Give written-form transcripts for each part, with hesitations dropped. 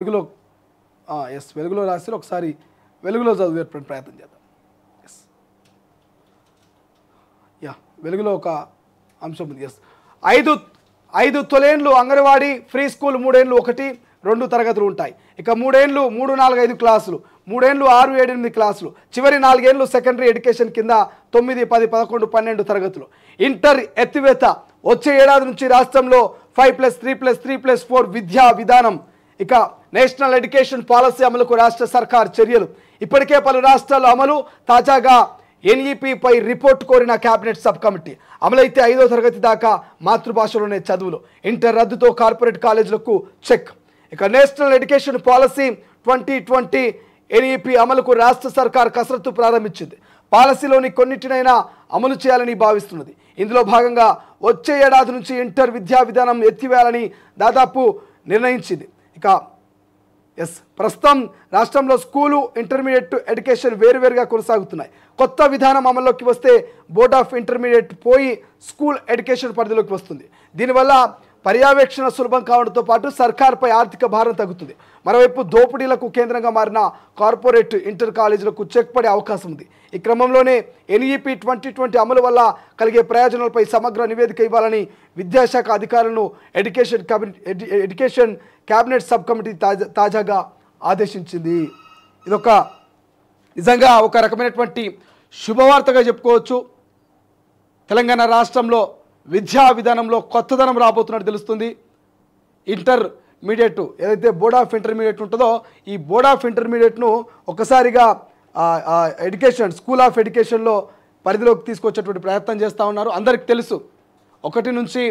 వెలుగులో ఎస్ వెలుగులో రాసి ఒకసారి వెలుగులో చదివేటువంటి ప్రయత్నం చేద్దాం. ఎస్ యా వెలుగులో ఒక అంశం ఉంది. ఎస్ ఐదు తొలేండ్లు అంగన్వాడీ ఫ్రీ స్కూల్ 3 ఏళ్ళు 1-2 తరగతులు ఉంటాయి. ఇక 3 ఏళ్ళు 3, 4, 5 క్లాసులు, 3 ఏళ్ళు 6, 7, 8 క్లాసులు, చివరి 4 ఏళ్ళు సెకండరీ ఎడ్యుకేషన్ కింద 9, 10, 11, 12 తరగతులు. ఇంటర్ ఎత్తివేత వచ్చే ఏడాది నుంచి రాష్ట్రంలో 5+3+3+4 విద్యా విధానం. ఇక నేషనల్ ఎడ్యుకేషన్ పాలసీ అమలుకు రాష్ట్ర సర్కార్ చర్యలు. ఇప్పటికే పలు రాష్ట్రాల్లో అమలు. తాజాగా ఎన్ఈపీపై రిపోర్ట్ కోరిన కేబినెట్ సబ్ కమిటీ. అమలైతే 5వ తరగతి దాకా మాతృభాషలోనే చదువులు. ఇంటర్ రద్దుతో కార్పొరేట్ కాలేజీలకు చెక్. ఇక నేషనల్ ఎడ్యుకేషన్ పాలసీ 2020 ఎన్ఈపీ అమలుకు రాష్ట్ర సర్కార్ కసరత్తు ప్రారంభించింది. పాలసీలోని కొన్నిటినైనా అమలు చేయాలని భావిస్తున్నది. ఇందులో భాగంగా వచ్చే ఏడాది నుంచి ఇంటర్ విద్యా విధానం ఎత్తివేయాలని దాదాపు నిర్ణయించింది. ఇక ప్రస్తుతం రాష్ట్రంలో స్కూలు, ఇంటర్మీడియట్ ఎడ్యుకేషన్ వేరువేరుగా కొనసాగుతున్నాయి. కొత్త విధానం అమల్లోకి వస్తే బోర్డ్ ఆఫ్ ఇంటర్మీడియట్ పోయి స్కూల్ ఎడ్యుకేషన్ పరిధిలోకి వస్తుంది. దీనివల్ల పర్యవేక్షణ సులభం కావడంతో పాటు సర్కార్పై ఆర్థిక భారం తగ్గుతుంది. మరోవైపు దోపిడీలకు కేంద్రంగా మారిన కార్పొరేట్ ఇంటర్ కాలేజీలకు చెక్ పడే అవకాశం ఉంది. ఈ క్రమంలోనే ఎన్ఈపీ 2020 అమలు వల్ల కలిగే ప్రయోజనాలపై సమగ్ర నివేదిక ఇవ్వాలని విద్యాశాఖ అధికారులను ఎడ్యుకేషన్ కేబినెట్ సబ్ కమిటీ తాజాగా ఆదేశించింది. ఇదొక నిజంగా ఒక రకమైనటువంటి శుభవార్తగా చెప్పుకోవచ్చు. తెలంగాణ రాష్ట్రంలో విద్యా విధానంలో కొత్తదనం రాబోతున్నట్టు తెలుస్తుంది. ఇంటర్మీడియట్ ఏదైతే బోర్డ్ ఆఫ్ ఇంటర్మీడియట్ ఉంటుందో ఈ బోర్డ్ ఆఫ్ ఇంటర్మీడియట్ను ఒకసారిగా ఎడ్యుకేషన్ స్కూల్ ఆఫ్ ఎడ్యుకేషన్లో పరిధిలోకి తీసుకొచ్చేటువంటి ప్రయత్నం చేస్తూ ఉన్నారు. అందరికి తెలుసు 1 నుంచి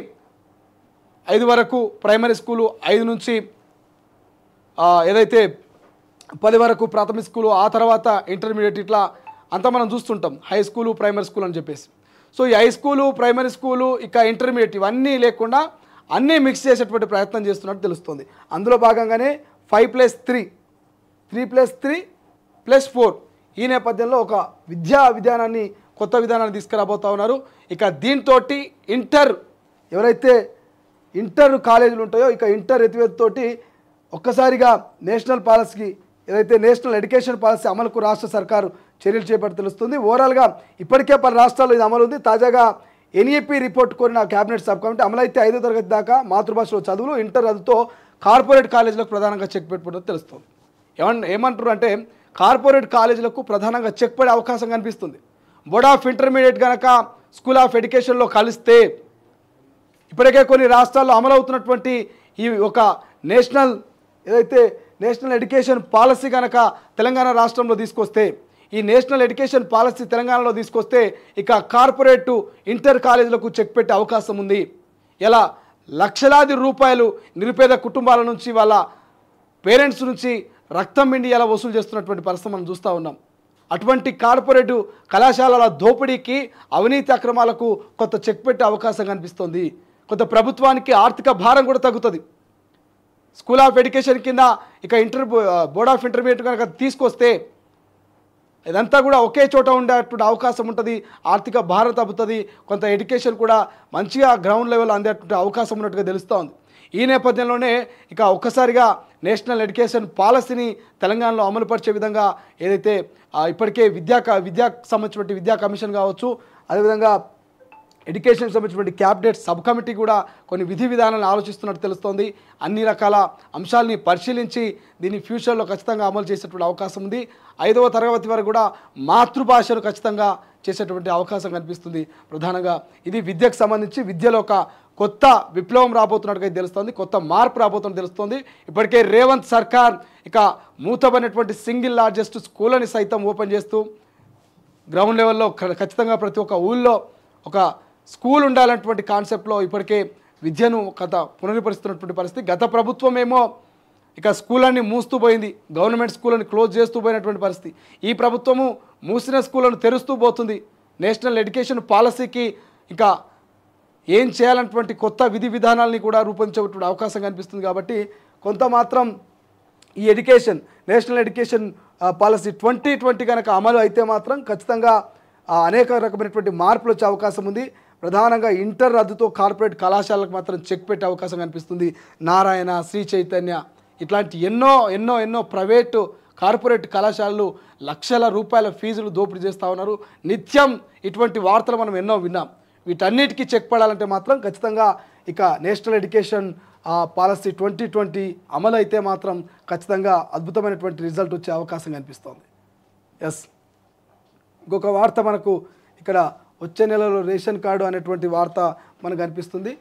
5 వరకు ప్రైమరీ స్కూలు, 5 నుంచి ఏదైతే 10 వరకు ప్రాథమిక స్కూలు, ఆ తర్వాత ఇంటర్మీడియట్, ఇట్లా అంతా మనం చూస్తుంటాం హై స్కూలు, ప్రైమరీ స్కూల్ అని చెప్పేసి. సో ఈ హై స్కూలు, ప్రైమరీ స్కూలు, ఇక ఇంటర్మీడియట్ ఇవన్నీ లేకుండా అన్నీ మిక్స్ చేసేటువంటి ప్రయత్నం చేస్తున్నట్టు తెలుస్తుంది. అందులో భాగంగానే 5+3, 3+3+4 ఈ నేపథ్యంలో ఒక విద్యా విధానాన్ని, కొత్త విధానాన్ని తీసుకురాబోతూ ఉన్నారు. ఇక దీంతో ఎవరైతే ఇంటర్ కాలేజీలు ఉంటాయో ఇక ఇంటర్ ఎత్తివేతతోటి ఒక్కసారిగా నేషనల్ పాలసీకి ఏదైతే నేషనల్ ఎడ్యుకేషన్ పాలసీ అమలుకు రాష్ట్ర సర్కారు చర్యలు చేపట్టి తెలుస్తుంది. ఓవరాల్గా ఇప్పటికే పలు రాష్ట్రాల్లో ఇది అమలు ఉంది. తాజాగా ఎన్ఈపీ రిపోర్ట్ కోరిన కేబినెట్ సబ్ కమిటీ అమలైతే 5వ తరగతి దాకా మాతృభాషలో చదువులు, ఇంటర్ రద్దుతో కార్పొరేట్ కాలేజీలకు ప్రధానంగా చెక్ పెట్టుకుంటుందో తెలుస్తుంది. ఏమంటారు అంటే కార్పొరేట్ కాలేజీలకు ప్రధానంగా చెక్ పడే అవకాశం కనిపిస్తుంది. బోర్డ్ ఆఫ్ ఇంటర్మీడియట్ కనుక స్కూల్ ఆఫ్ ఎడ్యుకేషన్లో కలిస్తే ఇప్పటికే కొన్ని రాష్ట్రాల్లో అమలవుతున్నటువంటి ఈ ఒక నేషనల్ ఎడ్యుకేషన్ పాలసీ కనుక తెలంగాణ రాష్ట్రంలో తీసుకొస్తే, ఈ నేషనల్ ఎడ్యుకేషన్ పాలసీ తెలంగాణలో తీసుకొస్తే ఇక కార్పొరేటు ఇంటర్ కాలేజీలకు చెక్ పెట్టే అవకాశం ఉంది. ఇలా లక్షలాది రూపాయలు నిరుపేద కుటుంబాల నుంచి, వాళ్ళ పేరెంట్స్ నుంచి రక్తం పిండి ఎలా వసూలు చేస్తున్నటువంటి పరిస్థితి మనం చూస్తూ ఉన్నాం. అటువంటి కార్పొరేటు కళాశాలల దోపిడీకి, అవినీతి అక్రమాలకు కొత్త చెక్ పెట్టే అవకాశం కనిపిస్తుంది. కొంత ప్రభుత్వానికి ఆర్థిక భారం కూడా తగ్గుతుంది. స్కూల్ ఆఫ్ ఎడ్యుకేషన్ కింద ఇక బోర్డ్ ఆఫ్ ఇంటర్మీడియట్ కనుక తీసుకొస్తే ఇదంతా కూడా ఒకే చోట ఉండేటువంటి అవకాశం ఉంటుంది. ఆర్థిక భారం తగ్గుతుంది. కొంత ఎడ్యుకేషన్ కూడా మంచిగా గ్రౌండ్ లెవెల్ అందేటువంటి అవకాశం ఉన్నట్టుగా తెలుస్తూ ఉంది. ఈ నేపథ్యంలోనే ఇక ఒక్కసారిగా నేషనల్ ఎడ్యుకేషన్ పాలసీని తెలంగాణలో అమలుపరిచే విధంగా ఏదైతే ఇప్పటికే విద్యాకు సంబంధించినటువంటి విద్యా కమిషన్ కావచ్చు, అదేవిధంగా ఎడ్యుకేషన్కి సంబంధించినటువంటి క్యాబినెట్ సబ్ కమిటీ కూడా కొన్ని విధి విధానాలను ఆలోచిస్తున్నట్టు తెలుస్తోంది. అన్ని రకాల అంశాలని పరిశీలించి దీన్ని ఫ్యూచర్లో ఖచ్చితంగా అమలు చేసేటువంటి అవకాశం ఉంది. 5వ తరగతి వరకు కూడా మాతృభాషను ఖచ్చితంగా చేసేటువంటి అవకాశం కనిపిస్తుంది. ప్రధానంగా ఇది విద్యకు సంబంధించి విద్యలో ఒక కొత్త విప్లవం రాబోతున్నట్టుగా తెలుస్తోంది, కొత్త మార్పు రాబోతున్నట్టు తెలుస్తోంది. ఇప్పటికే రేవంత్ సర్కార్ ఇక మూతబడినటువంటి సింగిల్ లార్జెస్ట్ స్కూళ్ళని సైతం ఓపెన్ చేస్తూ గ్రౌండ్ లెవెల్లో ఖచ్చితంగా ప్రతి ఒక్క ఊళ్ళో ఒక స్కూల్ ఉండాలన్నటువంటి కాన్సెప్ట్లో ఇప్పటికే విద్యను పునరుద్ధరిస్తున్నటువంటి పరిస్థితి. గత ప్రభుత్వం ఏమో ఇక స్కూళ్ళని మూస్తూ పోయింది, గవర్నమెంట్ స్కూళ్ళని క్లోజ్ చేస్తూ పోయినటువంటి పరిస్థితి. ఈ ప్రభుత్వము మూసిన స్కూళ్ళను తెరుస్తూ పోతుంది. నేషనల్ ఎడ్యుకేషన్ పాలసీకి ఇంకా ఏం చేయాలన్నటువంటి కొత్త విధి విధానాలని కూడా రూపొందించేటువంటి అవకాశం కనిపిస్తుంది. కాబట్టి కొంత మాత్రం ఈ నేషనల్ ఎడ్యుకేషన్ పాలసీ 2020 కనుక అమలు అయితే మాత్రం ఖచ్చితంగా అనేక రకమైనటువంటి మార్పులు వచ్చే అవకాశం ఉంది. ప్రధానంగా ఇంటర్ రద్దుతో కార్పొరేట్ కళాశాలకు మాత్రం చెక్ పెట్టే అవకాశం కనిపిస్తుంది. నారాయణ, శ్రీ చైతన్య ఇట్లాంటి ఎన్నో ఎన్నో ఎన్నో ప్రైవేటు కార్పొరేట్ కళాశాలలు లక్షల రూపాయల ఫీజులు దోపిడీ చేస్తూ ఉన్నారు. నిత్యం ఇటువంటి వార్తలు మనం ఎన్నో విన్నాం. వీటన్నిటికీ చెక్ పడాలంటే మాత్రం ఖచ్చితంగా ఇక నేషనల్ ఎడ్యుకేషన్ పాలసీ 2020 అమలు అయితే మాత్రం ఖచ్చితంగా అద్భుతమైనటువంటి రిజల్ట్ వచ్చే అవకాశం కనిపిస్తోంది. ఎస్, ఇంకొక వార్త మనకు ఇక్కడ వచ్చే నెలలో రేషన్ కార్డు అనేటువంటి వార్త మనకు కనిపిస్తుంది.